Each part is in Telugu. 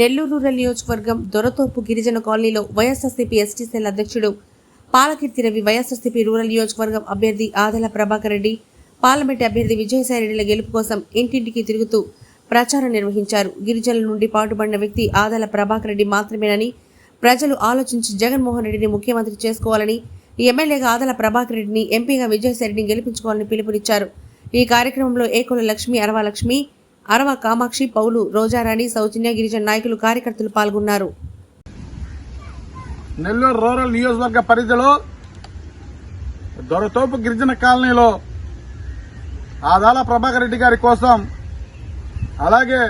నెల్లూరు రూరల్ నియోజకవర్గం దొరతోపు గిరిజన కాలనీలో వైఎస్ఆర్సీపీ ఎస్టీ సెల్ అధ్యక్షుడు పాలకీర్తి రవి, వైఎస్ఆర్సీపీ రూరల్ నియోజకవర్గం అభ్యర్థి ఆదల ప్రభాకర్ రెడ్డి, పార్లమెంట్ అభ్యర్థి విజయసాయిరెడ్డిల గెలుపు కోసం ఇంటింటికి తిరుగుతూ ప్రచారం నిర్వహించారు. గిరిజనుల నుండి పాటుపడిన వ్యక్తి ఆదల ప్రభాకర్ రెడ్డి మాత్రమేనని ప్రజలు ఆలోచించి జగన్మోహన్ రెడ్డిని ముఖ్యమంత్రి చేసుకోవాలని, ఎమ్మెల్యేగా ఆదల ప్రభాకర్ రెడ్డిని, ఎంపీగా విజయసాయిరెడ్డిని గెలిపించుకోవాలని పిలుపునిచ్చారు. ఈ కార్యక్రమంలో ఏకుల లక్ష్మి, అరవ లక్ష్మి, అరవ కామాక్షి, పౌలు, రోజారాణి, సౌజన్య, గిరిజన నాయకులు, కార్యకర్తలు పాల్గొన్నారు. నెల్లూరు రూరల్ నియోజకవర్గ పరిధిలో దొరతోపు గిరిజన కాలనీలో ఆదాల ప్రభాకర్ రెడ్డి గారి కోసం, అలాగే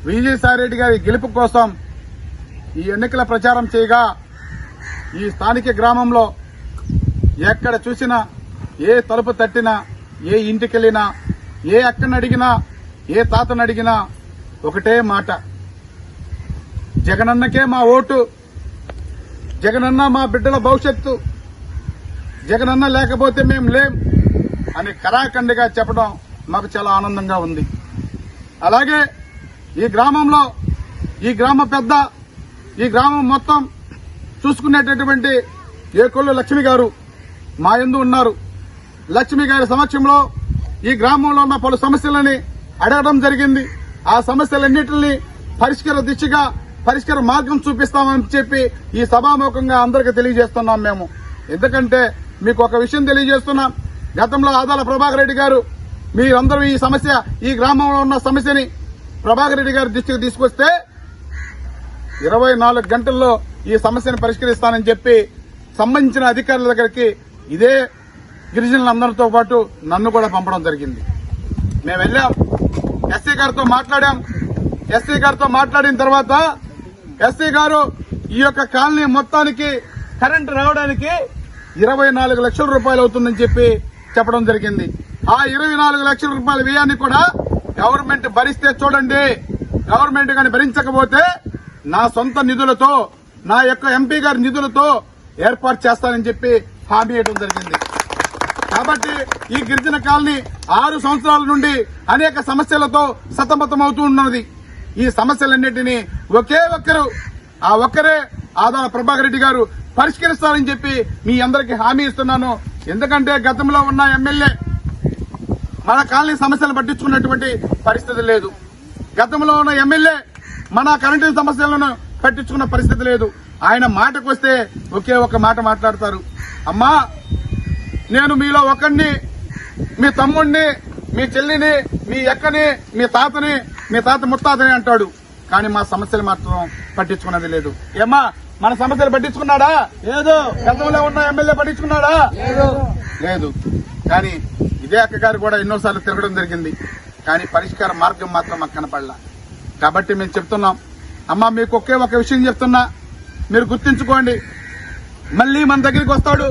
విజయసాయిరెడ్డి గారి గెలుపు కోసం ఈ ఎన్నికల ప్రచారం చేయగా, ఈ స్థానిక గ్రామంలో ఎక్కడ చూసినా, ఏ తలుపు తట్టినా, ఏ ఇంటికెళ్లినా, ఏ అక్కని అడిగినా, ఏ తాతను అడిగినా ఒకటే మాట, జగనన్నకే మా ఓటు, జగనన్న మా బిడ్డల భవిష్యత్తు, జగనన్న లేకపోతే మేం లేం అని కరాఖండిగా చెప్పడం మాకు చాలా ఆనందంగా ఉంది. అలాగే ఈ గ్రామంలో, ఈ గ్రామ పెద్ద, ఈ గ్రామం మొత్తం చూసుకునేటటువంటి ఏకొల్లు లక్ష్మి గారు మా యందు ఉన్నారు. లక్ష్మి గారి సమక్షంలో ఈ గ్రామంలో ఉన్న పలు సమస్యలని అడగడం జరిగింది. ఆ సమస్యలన్నింటినీ పరిష్కార మార్గం చూపిస్తామని చెప్పి ఈ సభాముఖంగా అందరికీ తెలియజేస్తున్నాం. మేము ఎందుకంటే మీకు ఒక విషయం తెలియజేస్తున్నాం. గతంలో ఆదాల ప్రభాకర్ రెడ్డి గారు మీరందరూ ఈ గ్రామంలో ఉన్న సమస్యని ప్రభాకర్ రెడ్డి గారి దృష్టికి తీసుకొస్తే 24 గంటల్లో ఈ సమస్యను పరిష్కరిస్తానని చెప్పి సంబంధించిన అధికారుల దగ్గరికి ఇదే గిరిజనులందరితో పాటు నన్ను కూడా పంపడం జరిగింది. మేము వెళ్ళాం, ఎస్సీ గారితో మాట్లాడాం. ఎస్సీ గారితో మాట్లాడిన తర్వాత ఎస్సీ గారు ఈ యొక్క కాలనీ మొత్తానికి కరెంటు రావడానికి 24 లక్షల రూపాయలు అవుతుందని చెప్పి చెప్పడం జరిగింది. ఆ 24 లక్షల రూపాయల వ్యయాన్ని కూడా గవర్నమెంట్ భరిస్తే చూడండి, గవర్నమెంట్ కానీ భరించకపోతే నా సొంత నిధులతో, నా యొక్క ఎంపీ గారి నిధులతో ఏర్పాటు చేస్తానని చెప్పి హామీ ఇవ్వడం జరిగింది. కాబట్టి ఈ గిరిజన కాలనీ 6 సంవత్సరాల నుండి అనేక సమస్యలతో సతమతమవుతూ ఉన్నది. ఈ సమస్యలన్నింటినీ ఒక్కరే ఆదాల ప్రభాకర్ రెడ్డి గారు పరిష్కరిస్తారని చెప్పి మీ అందరికీ హామీ ఇస్తున్నాను. ఎందుకంటే గతంలో ఉన్న ఎమ్మెల్యే మన కాలనీ సమస్యలు పట్టించుకున్నటువంటి పరిస్థితి లేదు. గతంలో ఉన్న ఎమ్మెల్యే మన కరెంటు సమస్యలను పట్టించుకున్న పరిస్థితి లేదు. ఆయన మాటకు వస్తే ఒకే ఒక మాట మాట్లాడతారు, అమ్మా నేను మీలో ఒకరిని, మీ తమ్ముడిని, మీ చెల్లిని, మీ అక్కని, మీ తాత ముత్తాతని అంటాడు. కానీ మా సమస్యలు మాత్రం పట్టించుకున్నది లేదు. ఏమ్మా మన సమస్యలు పట్టించుకున్నాడా? లేదు. గతంలో ఉన్న ఎమ్మెల్యే పట్టించుకున్నాడా? లేదు. కానీ ఇదే అక్క గారు కూడా ఎన్నోసార్లు తిరగడం జరిగింది. కానీ పరిష్కార మార్గం మాత్రం మాకు కనపడలా. కాబట్టి మేము చెప్తున్నాం, అమ్మా మీకు ఒకే ఒక విషయం చెప్తున్నా, మీరు గుర్తుంచుకోండి. మళ్లీ మన దగ్గరికి వస్తాడు.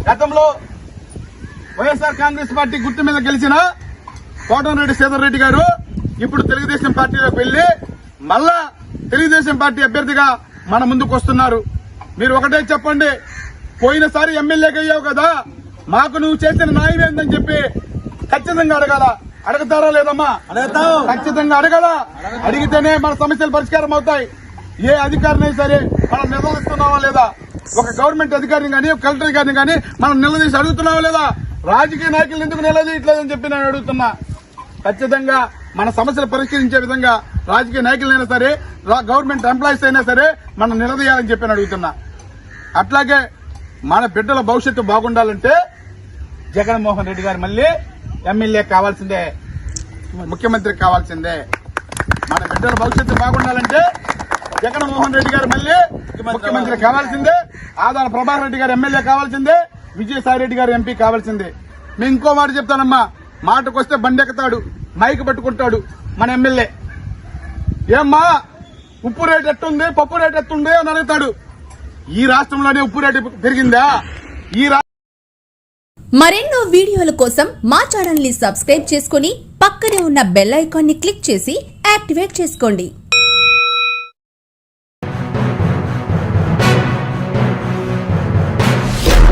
గతంలో వైఎస్ఆర్ కాంగ్రెస్ పార్టీ గుర్తు మీద గెలిచిన కోటమిరెడ్డి శ్రీధర్ రెడ్డి గారు ఇప్పుడు తెలుగుదేశం పార్టీలోకి వెళ్లి మళ్ళా తెలుగుదేశం పార్టీ అభ్యర్థిగా మన ముందుకు వస్తున్నారు. మీరు ఒకటే చెప్పండి, పోయినసారి ఎమ్మెల్యేగా అయ్యావు కదా, మాకు నువ్వు చేసిన న్యాయం ఏందని చెప్పి ఖచ్చితంగా అడగాల. అడుగుతారా లేదమ్మా? ఖచ్చితంగా అడగాల. అడిగితేనే మన సమస్యలు పరిష్కారం అవుతాయి. ఏ అధికారిని సరే మనం నిలదీస్తున్నావా లేదా? ఒక గవర్నమెంట్ అధికారిని కానీ, ఒక కలెక్టర్ గారిని కానీ మనం నిలదీసి అడుగుతున్నావా లేదా? రాజకీయ నాయకులు ఎందుకు నిలదీయట్లేదని చెప్పి నేను అడుగుతున్నా. ఖచ్చితంగా మన సమస్యలు పరిష్కరించే విధంగా రాజకీయ నాయకులైనా సరే, గవర్నమెంట్ ఎంప్లాయీస్ అయినా సరే మనం నిలదీయాలని చెప్పి అడుగుతున్నా. అట్లాగే మన బిడ్డల భవిష్యత్తు బాగుండాలంటే జగన్మోహన్ రెడ్డి గారు మళ్లీ ఎమ్మెల్యే కావాల్సిందే, ముఖ్యమంత్రి కావాల్సిందే. మన బిడ్డల భవిష్యత్తు బాగుండాలంటే జగన్మోహన్ రెడ్డి గారు మళ్లీ ముఖ్యమంత్రి కావాల్సిందే, ఆదాల ప్రభాకర్ రెడ్డి గారు ఎమ్మెల్యే కావాల్సిందే, విజయసాయిరెడ్డి గారు ఎంపీ కావాల్సిందే. మేము ఇంకో మాట చెప్తానమ్మా, మాటకు వస్తే బండెక్కుతాడు, మైక్ పట్టుకుంటాడు మన ఎమ్మెల్యే. ఏమ్మా ఉప్పు రేటు ఎట్టుంది, పప్పు రేటు ఎట్టుంది అని అడుగుతాడు. ఈ రాష్ట్రంలోనే ఉప్పు రేటు పెరిగిందా? మరెన్నో వీడియోల కోసం మా ఛానల్ ని సబ్స్క్రైబ్ చేసుకుని పక్కనే ఉన్న బెల్ ఐకాన్ ని క్లిక్ చేసి యాక్టివేట్ చేసుకోండి.